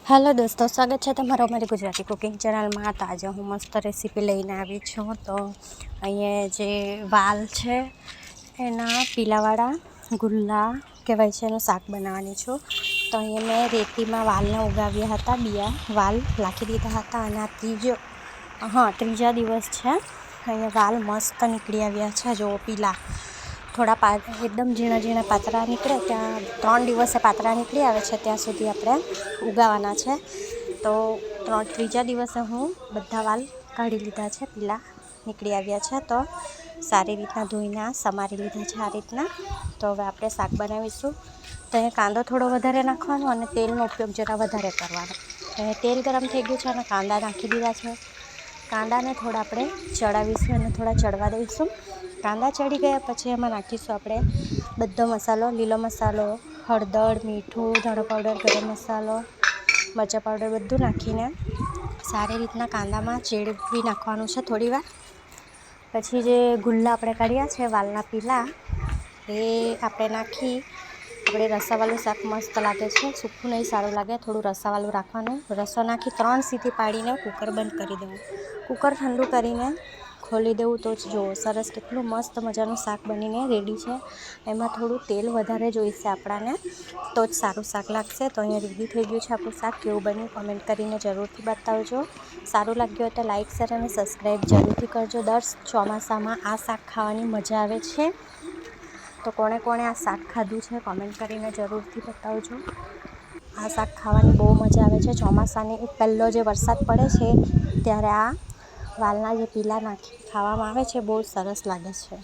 Hello दोस्तों, स्वागत है तमारो अमरी गुजराती कुकिंग चैनल में। तो आज हूँ मस्त रेसिपी लईने आवी छूँ। तो अहींया जे वाल है एना पीलावाड़ा गुल्ला कहेवाय छे, एनुं शाक बनाववानी छूँ। तो अहींया मैं रेती में वालने उगाव्या हता, बिया वाल नाखी दीधा हता अने आ त्रीजा दिवस है। अहींया वाल मस्त निकળી આવ્યા છે। जो पीला थोड़ा एकदम झीणा झीणा पातरा निकळे त्या 3 दिवसे पातरा निकળી आवे छे त्यां सुधी आपणे उगाववाना छे। तो त्रीजा दिवसे हूँ बधा वाल काढी लीधा छे, पीला निकળી આવ્યા छे। तो सारी रीतना धोईने समारी लीधा छे आ रीतना। तो हवे आपणे शाक बनावीशुं। तो अहींया कांदो थोड़ो वधारे नाखवानो अने तेलनो उपयोग जरा वधारे करवानो। अहींया तेल गरम थई गयुं छे अने कांदा नाखी दीधा छे। कांदाने थोड़ा आपणे चढ़ावीशुं अने थोड़ा चढ़वा दईशुं। कांदा चढ़ी गया पछी एमां नाखीशुं आपणे बधो मसालो, लीलो मसालो, हळदर, मीठुं, धणा पाउडर, गरम मसालो, मरचा पाउडर बधुं नाखीने सारी रीतना कांदामां चेड़वी नाखवानुं छे थोड़ीवार। पछी जे गुल्ला आपणे काढ्या छे वालना पीला ए आपणे नाखी આપણે રસાવાળું શાક મસ્ત લાગે છે। સૂકું નહીં સારું લાગે, થોડું રસાવાળું રાખવાનું। રસો નાખી 3 સીટી પાડીને કુકર બંધ કરી દેવું। કુકર ઠંડુ કરીને ખોલી દેવું તો જ જુઓ સરસ કેટલું મસ્ત મજાનું શાક બનીને રેડી છે। એમાં થોડું તેલ વધારે જોઈશે આપણાને તો જ સારું શાક લાગશે। તો અહીંયા રેડી થઈ ગયું છે આપણું શાક। કેવું બન્યું કોમેન્ટ કરીને જરૂરથી બતાવજો। સારું લાગ્યું હોય તો લાઇક, શેર અને સબસ્ક્રાઈબ જરૂરથી કરજો। દર ચોમાસામાં આ શાક ખાવાની મજા આવે છે। तो कोणे कोणे आ शाक खाधुं छे कॉमेंट करीने जरूरथी बतावजो। आ शाक खावानी बहु मजा आवे छे। ચોમાસાની पहलो जे वरसाद पड़े छे त्यारे आ वालना जे पीला नाखी खावामां आवे छे, बहु सरस लागे छे।